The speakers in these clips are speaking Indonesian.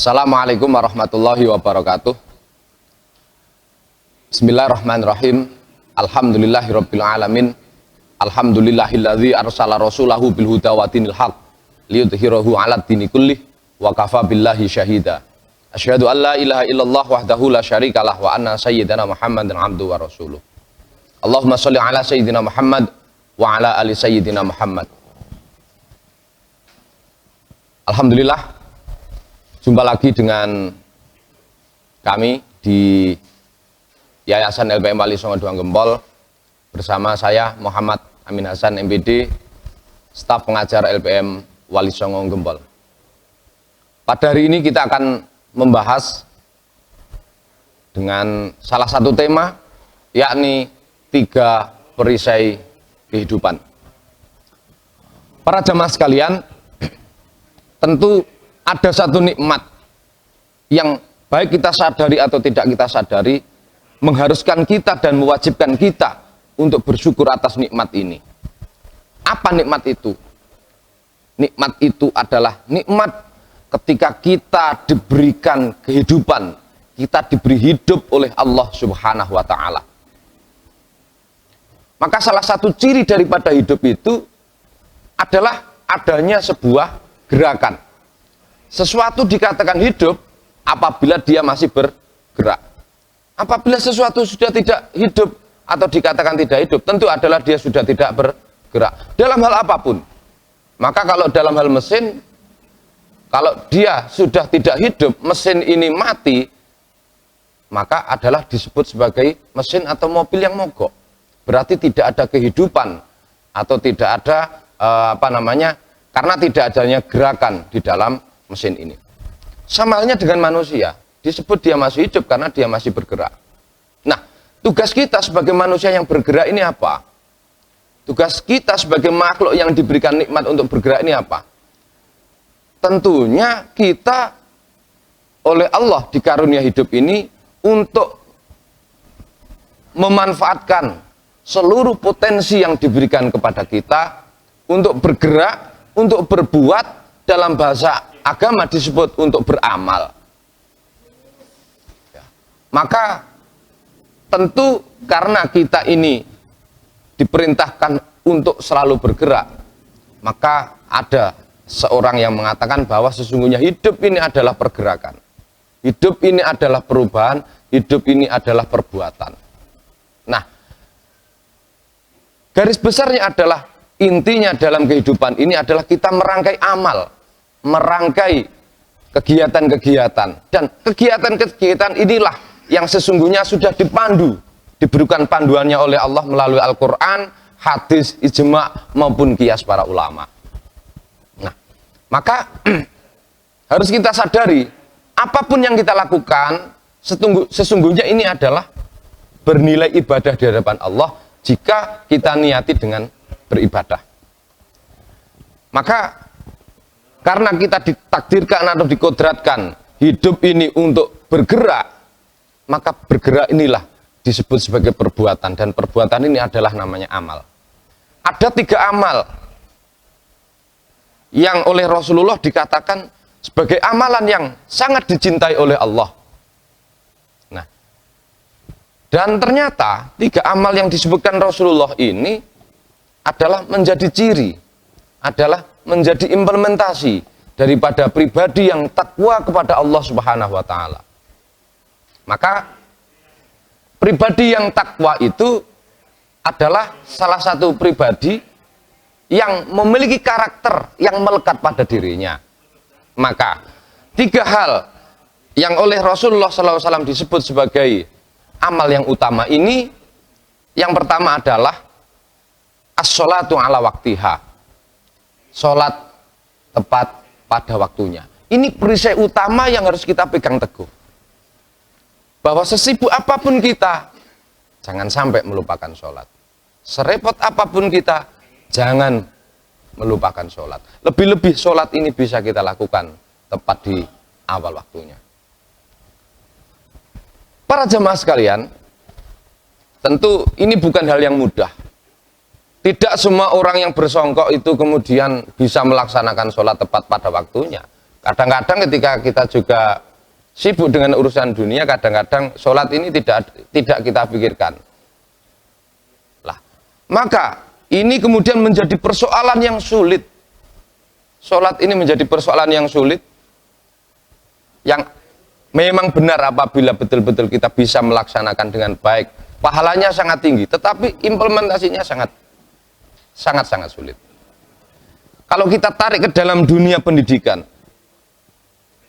Assalamualaikum warahmatullahi wabarakatuh. Bismillahirrahmanirrahim. Alhamdulillahirabbil alamin. Alhamdulillahilladzi arsala rasulahu bil huda wa dinil haq liyudhhirahu 'alad dini kullih wa kafa billahi syahida. Asyhadu an la ilaha illallah wahdahu la syarikalah wa anna sayyidana Muhammadan 'abduhu wa rasuluh. Allahumma shalli ala sayyidina Muhammad wa ala ali sayyidina Muhammad. Alhamdulillah, jumpa lagi dengan kami di Yayasan LPM Wali Songo Doang Gempol bersama saya Muhammad Amin Hasan MPD, staf pengajar LPM Wali Songo Gempol. Pada hari ini kita akan membahas dengan salah satu tema, yakni 3 perisai kehidupan. Para jamaah sekalian, tentu ada satu nikmat yang baik kita sadari atau tidak kita sadari mengharuskan kita dan mewajibkan kita untuk bersyukur atas nikmat ini. Apa nikmat itu? Nikmat itu adalah nikmat ketika kita diberikan kehidupan, kita diberi hidup oleh Allah Subhanahu wa Ta'ala. Maka salah satu ciri daripada hidup itu adalah adanya sebuah gerakan. Sesuatu dikatakan hidup apabila dia masih bergerak. Apabila sesuatu sudah tidak hidup atau dikatakan tidak hidup, tentu adalah dia sudah tidak bergerak dalam hal apapun. Maka kalau dalam hal mesin, kalau dia sudah tidak hidup, mesin ini mati, maka adalah disebut sebagai mesin atau mobil yang mogok. Berarti tidak ada kehidupan atau tidak ada karena tidak adanya gerakan di dalam mesin ini. Sama halnya dengan manusia, disebut dia masih hidup karena dia masih bergerak. Nah, tugas kita sebagai manusia yang bergerak ini apa? Tugas kita sebagai makhluk yang diberikan nikmat untuk bergerak ini apa? Tentunya kita oleh Allah dikarunia hidup ini untuk memanfaatkan seluruh potensi yang diberikan kepada kita untuk bergerak, untuk berbuat, dalam bahasa agama disebut untuk beramal. Maka tentu karena kita ini diperintahkan untuk selalu bergerak, maka ada seorang yang mengatakan bahwa sesungguhnya hidup ini adalah pergerakan, hidup ini adalah perubahan, hidup ini adalah perbuatan. Nah, garis besarnya adalah intinya dalam kehidupan ini adalah kita merangkai amal, merangkai kegiatan-kegiatan, dan kegiatan-kegiatan inilah yang sesungguhnya sudah dipandu, diberikan panduannya oleh Allah melalui Al-Quran, hadis, ijma, maupun qiyas para ulama. Nah, maka harus kita sadari, apapun yang kita lakukan, sesungguhnya ini adalah bernilai ibadah di hadapan Allah jika kita niati dengan beribadah. Maka karena kita ditakdirkan atau dikodratkan hidup ini untuk bergerak, maka bergerak inilah disebut sebagai perbuatan, dan perbuatan ini adalah namanya amal. Ada 3 amal yang oleh Rasulullah dikatakan sebagai amalan yang sangat dicintai oleh Allah. Nah, dan ternyata 3 amal yang disebutkan Rasulullah ini adalah menjadi ciri, adalah menjadi implementasi daripada pribadi yang takwa kepada Allah Subhanahu wa Ta'ala. Maka pribadi yang takwa itu adalah salah satu pribadi yang memiliki karakter yang melekat pada dirinya. Maka 3 hal yang oleh Rasulullah SAW disebut sebagai amal yang utama ini, yang pertama adalah as-sholatu ala waktiha, sholat tepat pada waktunya. Ini perisai utama yang harus kita pegang teguh, bahwa sesibuk apapun kita, jangan sampai melupakan sholat. Serepot apapun kita, jangan melupakan sholat. Lebih-lebih sholat ini bisa kita lakukan tepat di awal waktunya. Para jemaah sekalian, tentu ini bukan hal yang mudah. Tidak semua orang yang bersongkok itu kemudian bisa melaksanakan sholat tepat pada waktunya. Kadang-kadang ketika kita juga sibuk dengan urusan dunia, kadang-kadang sholat ini tidak kita pikirkan. Lah, maka ini kemudian menjadi persoalan yang sulit. Sholat ini menjadi persoalan yang sulit, yang memang benar apabila betul-betul kita bisa melaksanakan dengan baik, pahalanya sangat tinggi, tetapi implementasinya sangat sulit. Kalau kita tarik ke dalam dunia pendidikan,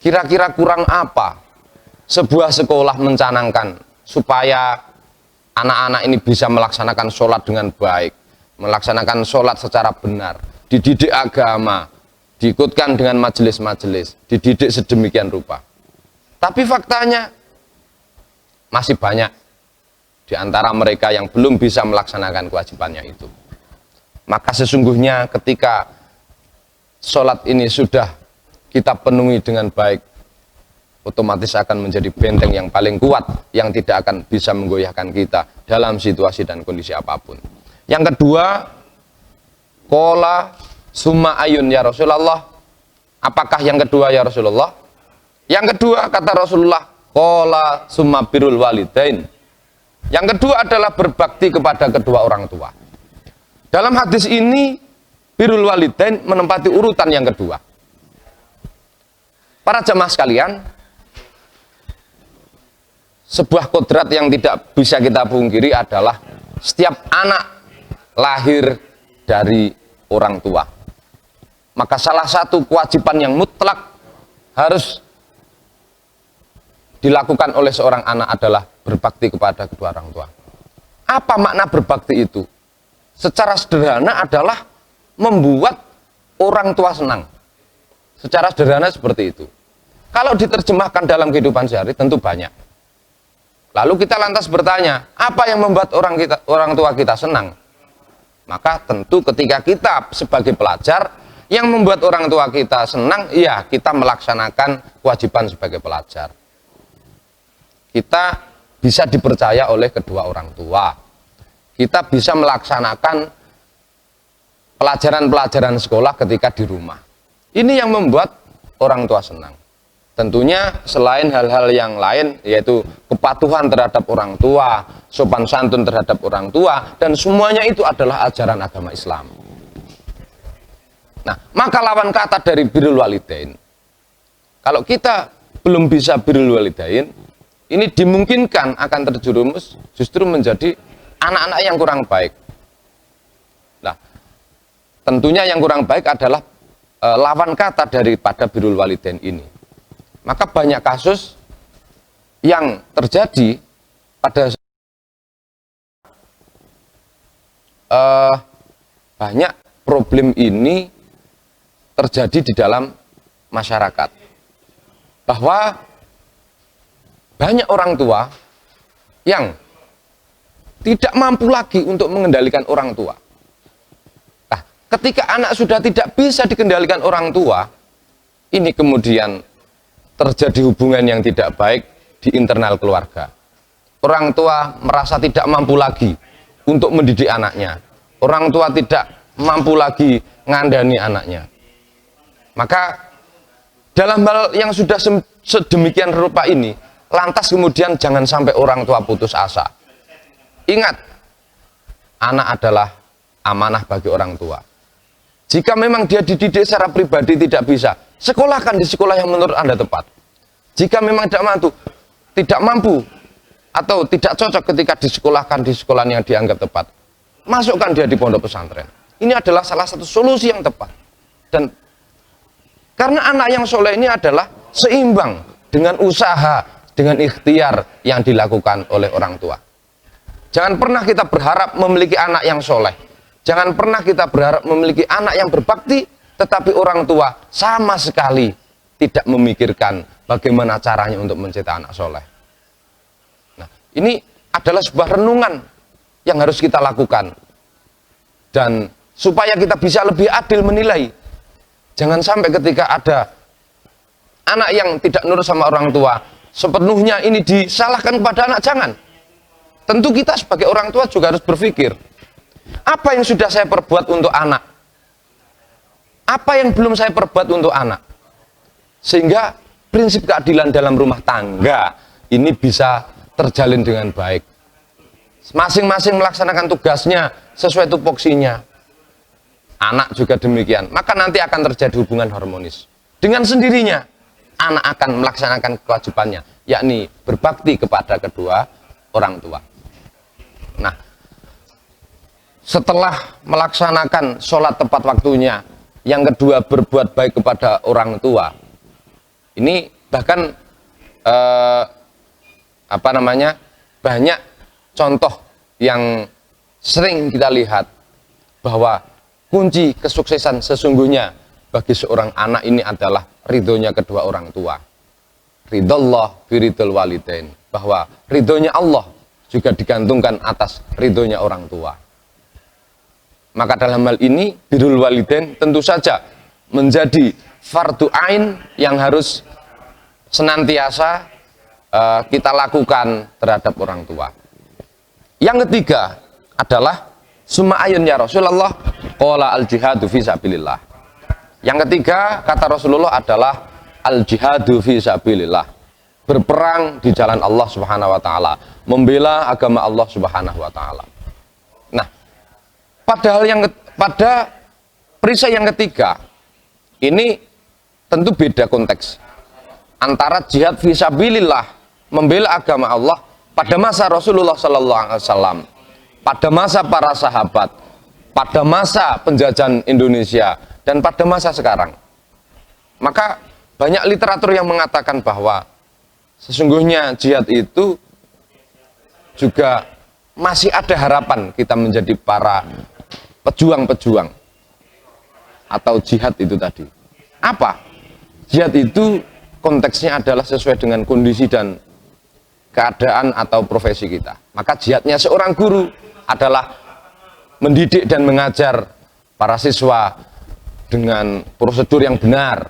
kira-kira kurang apa sebuah sekolah mencanangkan supaya anak-anak ini bisa melaksanakan sholat dengan baik, melaksanakan sholat secara benar, dididik agama, diikutkan dengan majelis-majelis, dididik sedemikian rupa. Tapi faktanya masih banyak di antara mereka yang belum bisa melaksanakan kewajibannya itu. Maka sesungguhnya ketika sholat ini sudah kita penuhi dengan baik, otomatis akan menjadi benteng yang paling kuat, yang tidak akan bisa menggoyahkan kita dalam situasi dan kondisi apapun. Yang kedua, qala summa ayun ya Rasulullah. Apakah yang kedua ya Rasulullah? Yang kedua kata Rasulullah, qala summa birrul walidain. Yang kedua adalah berbakti kepada kedua orang tua. Dalam hadis ini, birrul walidain menempati urutan yang kedua. Para jemaah sekalian, sebuah kodrat yang tidak bisa kita pungkiri adalah setiap anak lahir dari orang tua. Maka salah satu kewajiban yang mutlak harus dilakukan oleh seorang anak adalah berbakti kepada kedua orang tua. Apa makna berbakti itu? Secara sederhana adalah membuat orang tua senang. Secara sederhana seperti itu. Kalau diterjemahkan dalam kehidupan sehari tentu banyak. Lalu kita lantas bertanya, apa yang membuat orang tua kita senang? Maka tentu ketika kita sebagai pelajar, yang membuat orang tua kita senang, ya kita melaksanakan kewajiban sebagai pelajar. Kita bisa dipercaya oleh kedua orang tua. Kita bisa melaksanakan pelajaran-pelajaran sekolah ketika di rumah. Ini yang membuat orang tua senang. Tentunya selain hal-hal yang lain, yaitu kepatuhan terhadap orang tua, sopan santun terhadap orang tua, dan semuanya itu adalah ajaran agama Islam. Nah, maka lawan kata dari birrul walidain, kalau kita belum bisa birrul walidain, ini dimungkinkan akan terjerumus justru menjadi anak-anak yang kurang baik. Nah, tentunya yang kurang baik adalah lawan kata daripada birrul walidain ini. Maka banyak kasus yang terjadi pada banyak problem ini terjadi di dalam masyarakat, bahwa banyak orang tua yang tidak mampu lagi untuk mengendalikan orang tua. Nah, ketika anak sudah tidak bisa dikendalikan orang tua, ini kemudian terjadi hubungan yang tidak baik di internal keluarga. Orang tua merasa tidak mampu lagi untuk mendidik anaknya. Orang tua tidak mampu lagi ngandani anaknya. Maka dalam hal yang sudah sedemikian rupa ini, lantas kemudian jangan sampai orang tua putus asa. Ingat, anak adalah amanah bagi orang tua. Jika memang dia dididik secara pribadi tidak bisa, sekolahkan di sekolah yang menurut Anda tepat. Jika memang tidak mampu atau tidak cocok ketika disekolahkan di sekolah yang dianggap tepat, masukkan dia di pondok pesantren. Ini adalah salah satu solusi yang tepat. Dan karena anak yang soleh ini adalah seimbang dengan usaha, dengan ikhtiar yang dilakukan oleh orang tua. Jangan pernah kita berharap memiliki anak yang soleh. Jangan pernah kita berharap memiliki anak yang berbakti, tetapi orang tua sama sekali tidak memikirkan bagaimana caranya untuk mencetak anak soleh. Nah, ini adalah sebuah renungan yang harus kita lakukan. Dan supaya kita bisa lebih adil menilai. Jangan sampai ketika ada anak yang tidak nurut sama orang tua, sepenuhnya ini disalahkan kepada anak. Jangan. Tentu kita sebagai orang tua juga harus berpikir, apa yang sudah saya perbuat untuk anak? Apa yang belum saya perbuat untuk anak? sehingga prinsip keadilan dalam rumah tangga ini bisa terjalin dengan baik. Masing-masing melaksanakan tugasnya sesuai tupoksinya. Anak juga demikian. Maka nanti akan terjadi hubungan harmonis. Dengan sendirinya, anak akan melaksanakan kewajibannya, yakni berbakti kepada kedua orang tua. Nah, setelah melaksanakan sholat tepat waktunya, yang kedua berbuat baik kepada orang tua. Ini bahkan banyak contoh yang sering kita lihat bahwa kunci kesuksesan sesungguhnya bagi seorang anak ini adalah ridhonya kedua orang tua. Ridallah firidul walidain, bahwa ridhonya Allah juga digantungkan atas ridhonya orang tua. Maka dalam hal ini birrul walidain tentu saja menjadi fardu ain yang harus senantiasa kita lakukan terhadap orang tua. Yang ketiga adalah summa ayun ya Rasulullah qala al jihadu fi sabilillah. Yang ketiga kata Rasulullah adalah al jihadu fi sabilillah, berperang di jalan Allah Subhanahu wa taala, membela agama Allah Subhanahu wa taala. Nah, pada perisai yang ketiga ini tentu beda konteks antara jihad fisabilillah, membela agama Allah pada masa Rasulullah Sallallahu Alaihi Wasallam, pada masa para sahabat, pada masa penjajahan Indonesia, dan pada masa sekarang. Maka banyak literatur yang mengatakan bahwa sesungguhnya jihad itu juga masih ada harapan kita menjadi para pejuang-pejuang atau jihad itu tadi. Apa? Jihad itu konteksnya adalah sesuai dengan kondisi dan keadaan atau profesi kita. Maka jihadnya seorang guru adalah mendidik dan mengajar para siswa dengan prosedur yang benar.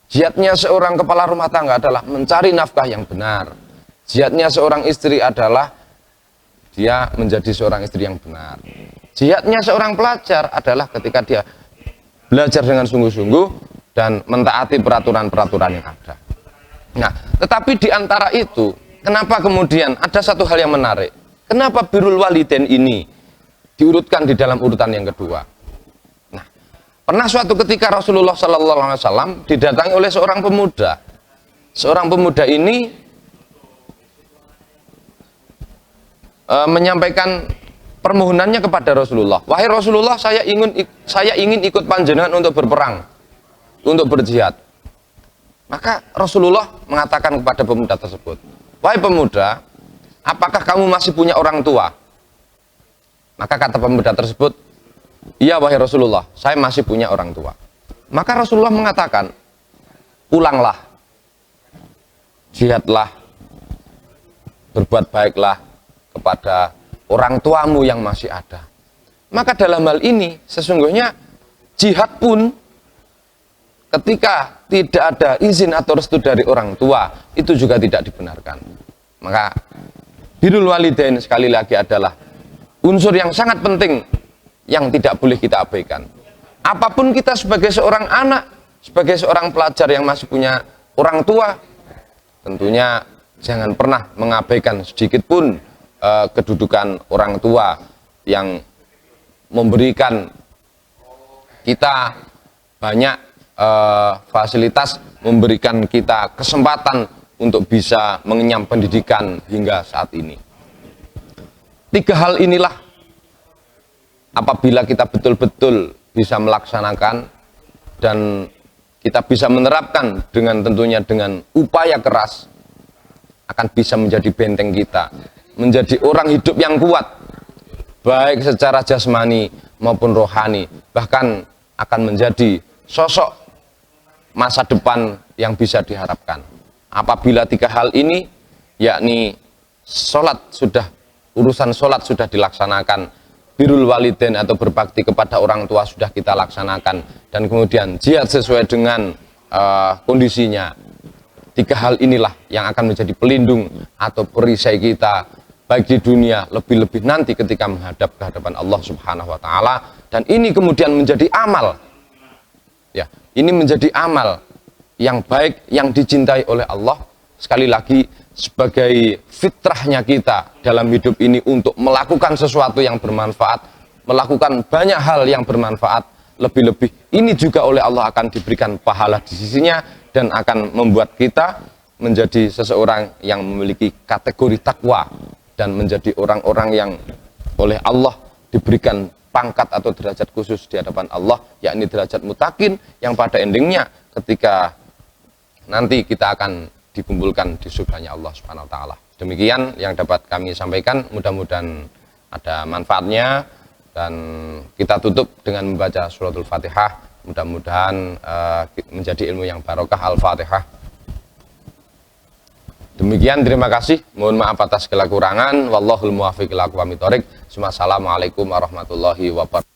Jihadnya seorang kepala rumah tangga adalah mencari nafkah yang benar. Jihadnya seorang istri adalah dia menjadi seorang istri yang benar. Jihadnya seorang pelajar adalah ketika dia belajar dengan sungguh-sungguh dan mentaati peraturan-peraturan yang ada. Nah, tetapi di antara itu, kenapa kemudian ada satu hal yang menarik? Kenapa birrul walidain ini diurutkan di dalam urutan yang kedua? Nah, pernah suatu ketika Rasulullah Sallallahu Alaihi Wasallam didatangi oleh seorang pemuda. Seorang pemuda ini menyampaikan permohonannya kepada Rasulullah. Wahai Rasulullah, saya ingin ikut panjenengan untuk berperang, untuk berjihad. Maka Rasulullah mengatakan kepada pemuda tersebut, wahai pemuda, apakah kamu masih punya orang tua? Maka kata pemuda tersebut, iya wahai Rasulullah, saya masih punya orang tua. Maka Rasulullah mengatakan, pulanglah, jihadlah, berbuat baiklah kepada orang tuamu yang masih ada. Maka dalam hal ini sesungguhnya jihad pun ketika tidak ada izin atau restu dari orang tua itu juga tidak dibenarkan. Maka birrul walidain sekali lagi adalah unsur yang sangat penting yang tidak boleh kita abaikan. Apapun kita sebagai seorang anak, sebagai seorang pelajar yang masih punya orang tua, tentunya jangan pernah mengabaikan sedikit pun kedudukan orang tua yang memberikan kita banyak fasilitas, memberikan kita kesempatan untuk bisa mengenyam pendidikan hingga saat ini. Tiga hal inilah apabila kita betul-betul bisa melaksanakan dan kita bisa menerapkan dengan tentunya dengan upaya keras, akan bisa menjadi benteng kita, menjadi orang hidup yang kuat, baik secara jasmani maupun rohani, bahkan akan menjadi sosok masa depan yang bisa diharapkan. Apabila tiga hal ini, yakni urusan sholat sudah dilaksanakan, birrul walidain atau berbakti kepada orang tua sudah kita laksanakan, dan kemudian jihad sesuai dengan kondisinya. Tiga hal inilah yang akan menjadi pelindung atau perisai kita, baik di dunia, lebih-lebih nanti ketika menghadap ke hadapan Allah Subhanahu wa taala. Dan ini kemudian menjadi amal. Ya, ini menjadi amal yang baik, yang dicintai oleh Allah. Sekali lagi, sebagai fitrahnya kita dalam hidup ini untuk melakukan sesuatu yang bermanfaat, melakukan banyak hal yang bermanfaat, lebih-lebih ini juga oleh Allah akan diberikan pahala di sisinya, dan akan membuat kita menjadi seseorang yang memiliki kategori takwa, dan menjadi orang-orang yang oleh Allah diberikan pangkat atau derajat khusus di hadapan Allah, yakni derajat mutakin, yang pada endingnya ketika nanti kita akan dikumpulkan di surganya Allah Subhanahu wa taala. Demikian yang dapat kami sampaikan, mudah-mudahan ada manfaatnya, dan kita tutup dengan membaca suratul Fatihah. Mudah-mudahan menjadi ilmu yang barokah. Al-Fatihah. Demikian, terima kasih. Mohon maaf atas segala kurangan. Wallahul muwaffiq ila aqwamit thoriq. Assalamualaikum warahmatullahi wabarakatuh.